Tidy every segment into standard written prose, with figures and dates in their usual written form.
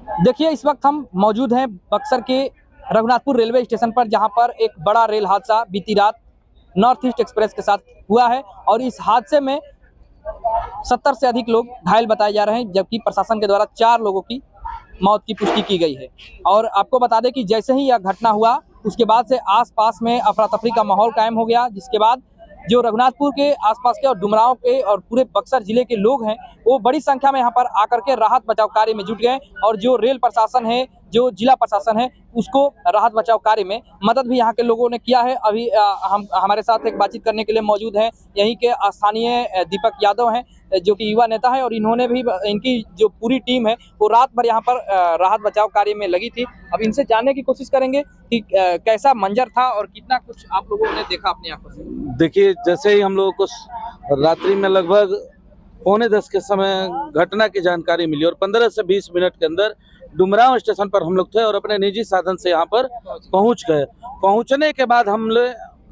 देखिए, इस वक्त हम मौजूद हैं बक्सर के रघुनाथपुर रेलवे स्टेशन पर, जहां पर एक बड़ा रेल हादसा बीती रात नॉर्थ ईस्ट एक्सप्रेस के साथ हुआ है और इस हादसे में 70 से अधिक लोग घायल बताए जा रहे हैं, जबकि प्रशासन के द्वारा 4 लोगों की मौत की पुष्टि की गई है। और आपको बता दें कि जैसे ही यह घटना हुआ, उसके बाद से आसपास में अफरा तफरी का माहौल कायम हो गया, जिसके बाद जो रघुनाथपुर के आसपास के और डुमरांव के और पूरे बक्सर जिले के लोग हैं, वो बड़ी संख्या में यहाँ पर आकर के राहत बचाव कार्य में जुट गए। और जो रेल प्रशासन है, जो जिला प्रशासन है, उसको राहत बचाव कार्य में मदद भी यहाँ के लोगों ने किया है। अभी हम हमारे साथ एक बातचीत करने के लिए मौजूद हैं यहीं के स्थानीय दीपक यादव हैं, जो कि युवा नेता है, और इन्होंने भी, इनकी जो पूरी टीम है वो रात भर यहाँ पर राहत बचाव कार्य में लगी थी। अब इनसे जानने की कोशिश करेंगे कि कैसा मंजर था और कितना कुछ आप लोगों ने देखा अपनी आंखों से। देखिए, जैसे ही हम लोगों को रात्रि में लगभग 9:45 के समय घटना की जानकारी मिली और 15 से 20 मिनट के अंदर डुमरांव स्टेशन पर हम लोग थे और अपने निजी साधन से यहाँ पर पहुँच गए। पहुँचने के बाद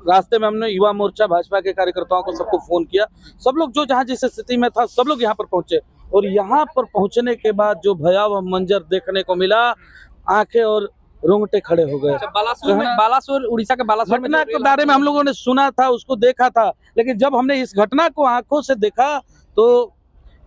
रास्ते में हमने युवा मोर्चा भाजपा के कार्यकर्ताओं को सबको फोन किया। सब लोग जो जहाँ जिस स्थिति में था, सब लोग यहाँ पर पहुंचे और यहाँ पर पहुंचने के बाद जो भयावह मंजर देखने को मिला, आंखें और रोंगटे खड़े हो गए। बालासोर, उड़ीसा के बालासोर घटना के बारे में हम लोगों ने सुना था, उसको देखा था, लेकिन जब हमने इस घटना को आंखों से देखा तो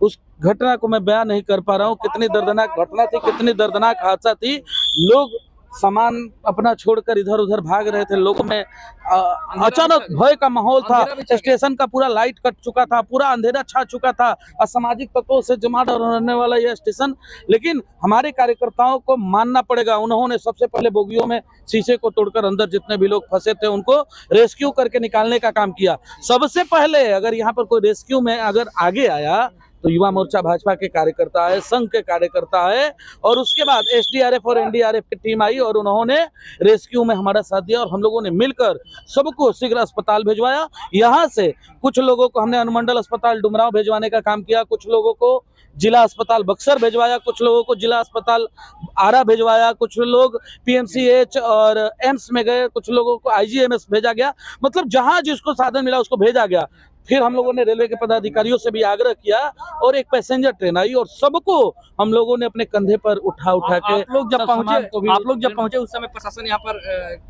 उस घटना को मैं बयान नहीं कर पा रहा हूँ। कितनी दर्दनाक घटना थी, कितनी दर्दनाक हादसा थी। लोग सामान अपना छोड़कर इधर उधर भाग रहे थे। लोगों में अचानक भय का माहौल था। स्टेशन का पूरा लाइट कट चुका था, पूरा अंधेरा छा चुका था। असामाजिक तत्वों से जमा रहने वाला यह स्टेशन, लेकिन हमारे कार्यकर्ताओं को मानना पड़ेगा, उन्होंने सबसे पहले बोगियों में शीशे को तोड़कर अंदर जितने भी लोग फंसे थे उनको रेस्क्यू करके निकालने का काम किया। सबसे पहले अगर यहाँ पर कोई रेस्क्यू में अगर आगे आया तो युवा मोर्चा भाजपा के कार्यकर्ता है, संघ के कार्यकर्ता है, और उसके बाद एसडीआरएफ और एनडीआरएफ की टीम आई और उन्होंने रेस्क्यू में हमारा साथ दिया और हम लोगों ने मिलकर सबको शीघ्र अस्पताल भिजवाया। यहाँ से कुछ लोगों को हमने अनुमंडल अस्पताल डुमरांव भिजवाने का काम किया, कुछ लोगों को जिला अस्पताल बक्सर भिजवाया, कुछ लोगों को जिला अस्पताल आरा भिजवाया, कुछ लोग पीएमसीएच और एम्स में गए, कुछ लोगों को आईजीएमएस भेजा गया। मतलब जहां जिसको साधन मिला उसको भेजा गया। फिर हम लोगों ने रेलवे के पदाधिकारियों से भी आग्रह किया और एक पैसेंजर ट्रेन आई और सबको हम लोगों ने अपने कंधे पर उठा के आप लोग जब पहुंचे उस समय प्रशासन यहाँ पर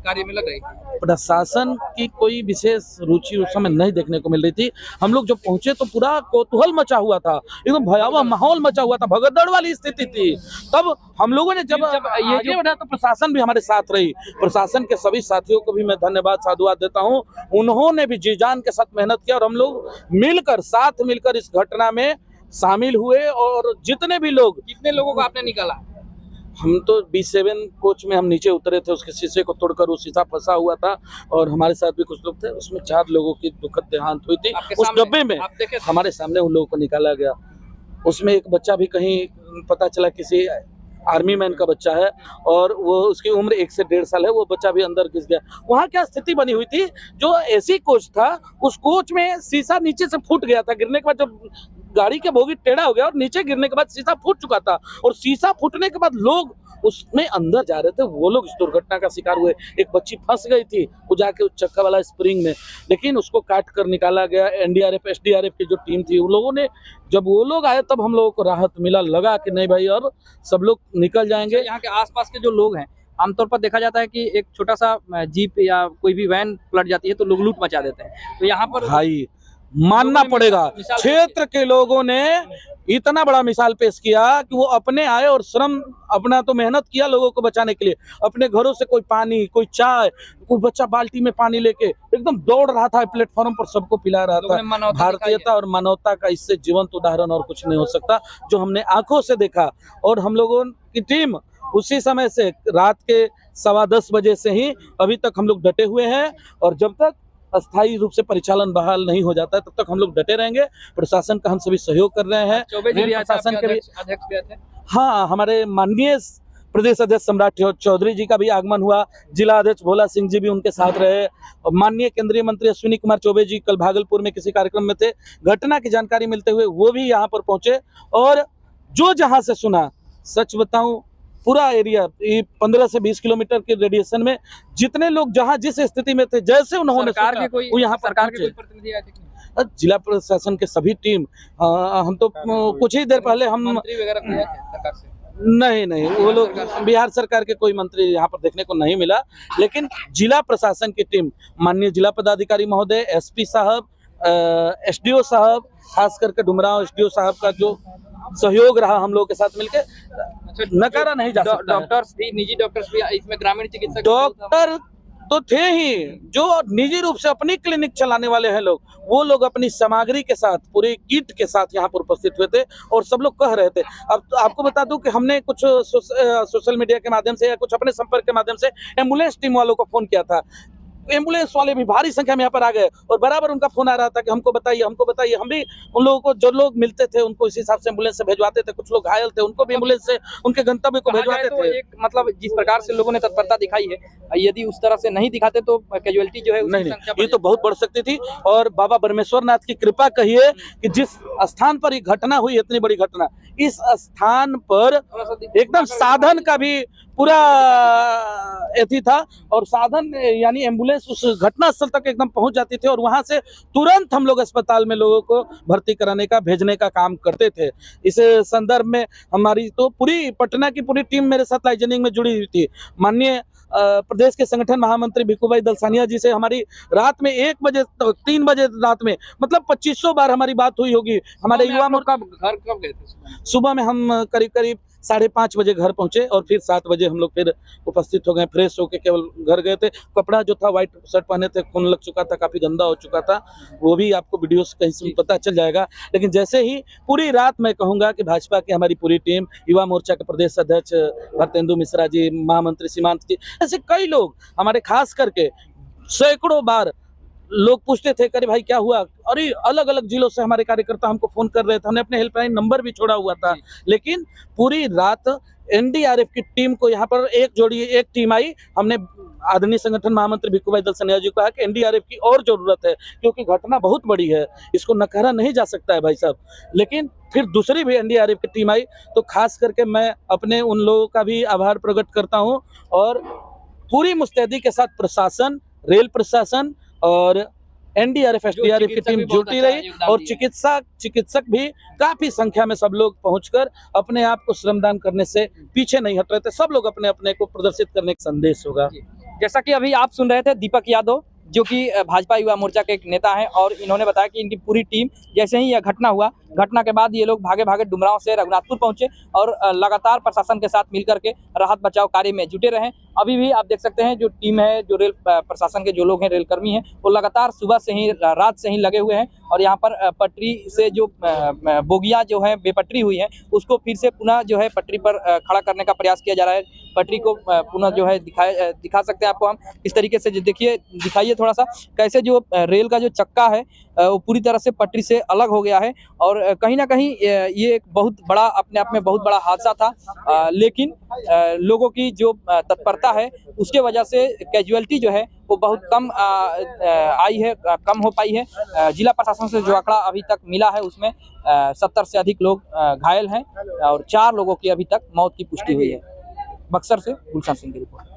कार्य में लग रही थी? प्रशासन की कोई विशेष रुचि उस समय नहीं देखने को मिल रही थी। हम लोग जब पहुंचे तो पूरा कौतूहल मचा हुआ था, एकदम भयावह माहौल मचा हुआ था, भगदड़ वाली स्थिति थी। तब हम लोगों ने जब ये बढ़ा तो प्रशासन भी हमारे साथ रही। प्रशासन के सभी साथियों को भी मैं धन्यवाद साधुवाद देता हूँ। उन्होंने भी जी जान के साथ मेहनत किया और हम लोग मिलकर, साथ मिलकर इस घटना में शामिल हुए। और जितने भी लोग, कितने लोगों को आपने निकाला? हम तो B7 कोच में हम नीचे उतरे थे, उसके शीशे को तोड़कर वो शीशा फंसा हुआ था और हमारे साथ भी कुछ लोग थे। उसमें 4 लोगों की दुखद देहांत हुई थी। उस डब्बे में हमारे सामने उन लोगों को निकाला गया। उसमें एक बच्चा भी कहीं पता चला किसी आर्मी मैन का बच्चा है और वो उसकी उम्र 1 से 1.5 साल है। वो बच्चा भी अंदर घुस गया। वहाँ क्या स्थिति बनी हुई थी, जो एसी कोच था उस कोच में शीशा नीचे से फूट गया था। गिरने के बाद जब गाड़ी के बोगी टेढ़ा हो गया और नीचे गिरने के बाद शीशा फूट चुका था और शीशा फूटने के बाद लोग उसमें अंदर जा रहे थे, वो लोग इस दुर्घटना का शिकार हुए। एक बच्ची फंस गई थी, वो जाके उस चक्का वाला स्प्रिंग में, लेकिन उसको काट कर निकाला गया। एनडीआरएफ एसडीआरएफ की जो टीम थी उन लोगों ने, जब वो लोग आए तब हम लोगों को राहत मिला। लगा कि नहीं भाई अब सब लोग निकल जाएंगे। यहाँ के आसपास के जो लोग हैं, आमतौर पर देखा जाता है कि एक छोटा सा जीप या कोई भी वैन पलट जाती है तो लोग लूट मचा देते हैं। तो यहाँ पर भाई मानना पड़ेगा, क्षेत्र के लोगों ने इतना बड़ा मिसाल पेश किया कि वो अपने आए और श्रम अपना तो मेहनत किया लोगों को बचाने के लिए। अपने घरों से कोई पानी, कोई चाय, कोई बच्चा बाल्टी में पानी लेके एकदम दौड़ रहा था प्लेटफॉर्म पर, सबको पिला रहा था। भारतीयता और मानवता का इससे जीवंत उदाहरण और कुछ नहीं हो सकता, जो हमने आंखों से देखा। और हम लोगों की टीम उसी समय से रात के 10:15 बजे से ही अभी तक हम लोग डटे हुए हैं और जब तक अस्थायी रूप से परिचालन बहाल नहीं हो जाता है तब तक हम लोग डटे रहेंगे। प्रशासन का हम सभी सहयोग कर रहे हैं। प्रशासन के भी हाँ, हमारे माननीय प्रदेश अध्यक्ष सम्राट चौधरी जी का भी आगमन हुआ। जिला अध्यक्ष भोला सिंह जी भी उनके साथ रहे और माननीय केंद्रीय मंत्री अश्विनी कुमार चौबे जी कल भागलपुर में किसी कार्यक्रम में थे। घटना की जानकारी मिलते हुए वो भी यहाँ पर पहुंचे और जो जहां से सुना, सच बताऊं पूरा एरिया 15 से 20 किलोमीटर के रेडिएशन में जितने लोग जहां जिस स्थिति में थे, जैसे उन्होंने वो यहाँ पर पहुंचे। जिला प्रशासन के सभी टीम, हम तो कुछ ही देर पहले हम नहीं नहीं, वो लोग बिहार सरकार के कोई मंत्री यहाँ पर देखने को नहीं मिला, लेकिन जिला प्रशासन की टीम, माननीय जिला पदाधिकारी महोदय, एसपी साहब, एसडीओ साहब, खास करके डुमरांव एसडीओ साहब का जो सहयोग रहा हम लोगों के साथ मिलकर, नकारा नहीं जा सकता है। डॉक्टर्स भी, निजी डॉक्टर्स भी इसमें, ग्रामीण चिकित्सक, डॉक्टर तो थे ही, जो निजी रूप से अपनी क्लिनिक चलाने वाले हैं लोग, वो लोग अपनी सामग्री के साथ, पूरे किट के साथ यहाँ पर उपस्थित हुए थे और सब लोग कह रहे थे। अब तो आपको बता दूं कि हमने कुछ सोशल मीडिया के माध्यम से या कुछ अपने संपर्क के माध्यम से एम्बुलेंस टीम वालों को फोन किया था। एम्बुलेंस वाले भी भारी संख्या में यहाँ पर आ गए और बराबर उनका फोन आ रहा था कि हमको बताइए, हमको बताइए। हम भी उन लोगों को, जो लोग मिलते थे उनको इस हिसाब से एम्बुलेंस से भेजवाते थे। कुछ लोग घायल थे, उनको भी एम्बुलेंस से उनके गंतव्य को भेजवाते थे। एक मतलब जिस प्रकार से लोगों ने तत्परता दिखाई है, यदि उस तरह से नहीं दिखाते तो कैजुअलिटी जो है उसकी नहीं, संख्या ये तो बहुत बढ़ सकती थी। और बाबा ब्रह्मेश्वर नाथ की कृपा कहिए कि जिस स्थान पर ये घटना हुई, इतनी बड़ी घटना, इस स्थान पर एकदम साधन का भी पूरा एथी था और साधन यानी एम्बुलेंस उस घटना स्थल तक एकदम पहुंच जाती थी और वहां से तुरंत हम लोग अस्पताल में लोगों को भर्ती कराने का, भेजने का काम करते थे। इस संदर्भ में हमारी तो पूरी पटना की पूरी टीम मेरे साथ लाइजनिंग में जुड़ी हुई थी। माननीय प्रदेश के संगठन महामंत्री भिक्खू भाई दलसानिया जी से हमारी रात में 1 बजे 3 बजे रात में मतलब 2500 बार हमारी बात हुई होगी। हमारे युवा मोर्चा घर कब गए थे? सुबह में हम करीब 5:30 बजे घर पहुंचे और फिर 7 बजे हम लोग फिर उपस्थित हो गए। फ्रेश होके केवल घर गए थे। कपड़ा जो था व्हाइट शर्ट पहने थे, खून लग चुका था, काफी गंदा हो चुका था, वो भी आपको वीडियो से कहीं से पता चल जाएगा। लेकिन जैसे ही पूरी रात मैं कहूंगा कि भाजपा की हमारी पूरी टीम, युवा मोर्चा के प्रदेश अध्यक्ष भरतेंदु मिश्रा जी, महामंत्री सीमांत जी, ऐसे कई लोग हमारे, खास करके सैकड़ों बार लोग पूछते थे कि भाई क्या हुआ, और अलग अलग जिलों से हमारे कार्यकर्ता हमको फोन कर रहे थे। हमने अपने हेल्पलाइन नंबर भी छोड़ा हुआ था। लेकिन पूरी रात एनडीआरएफ की टीम को यहाँ पर एक टीम आई। हमने आदरणीय संगठन महामंत्री भिक्खू भाई दलसानिया जी को कहा कि एनडीआरएफ की और जरूरत है, क्योंकि घटना बहुत बड़ी है, इसको नकारा नहीं जा सकता है भाई साहब। लेकिन फिर दूसरी भी एनडीआरएफ की टीम आई, तो खास करके मैं अपने उन लोगों का भी आभार प्रकट करता हूँ। और पूरी मुस्तैदी के साथ प्रशासन, रेल प्रशासन और एनडीआरएफ एसडीआरएफ की टीम जुटी रही और चिकित्सक भी काफी संख्या में सब लोग पहुंचकर अपने आप को श्रमदान करने से पीछे नहीं हट रहे थे। सब लोग अपने अपने को प्रदर्शित करने का संदेश होगा। जैसा कि अभी आप सुन रहे थे दीपक यादव, जो कि भाजपा युवा मोर्चा के एक नेता हैं, और इन्होंने बताया कि इनकी पूरी टीम, जैसे ही यह घटना हुआ, घटना के बाद ये लोग भागे भागे डुमरांव से रघुनाथपुर पहुंचे और लगातार प्रशासन के साथ मिलकर के राहत बचाव कार्य में जुटे रहे। अभी भी आप देख सकते हैं जो टीम है, जो रेल प्रशासन के जो लोग हैं, रेल कर्मी हैं, वो लगातार सुबह से ही, रात से ही लगे हुए हैं। और यहाँ पर पटरी से जो बोगियां जो है बेपटरी हुई है, उसको फिर से पुनः जो है पटरी पर खड़ा करने का प्रयास किया जा रहा है। पटरी को पुनः जो है दिखा सकते हैं आपको हम इस तरीके से। देखिए, दिखाइए थोड़ा सा कैसे जो रेल का जो चक्का है वो पूरी तरह से पटरी से अलग हो गया है। और कहीं ना कहीं ये एक बहुत बड़ा, अपने आप में बहुत बड़ा हादसा था। लेकिन लोगों की जो तत्परता है उसके वजह से कैजुअलिटी जो है वो बहुत कम आई है, कम हो पाई है। जिला प्रशासन से जो आंकड़ा अभी तक मिला है उसमें 70 से अधिक लोग घायल हैं और 4 लोगों की अभी तक मौत की पुष्टि हुई है। बक्सर से गुलशन सिंह की रिपोर्ट।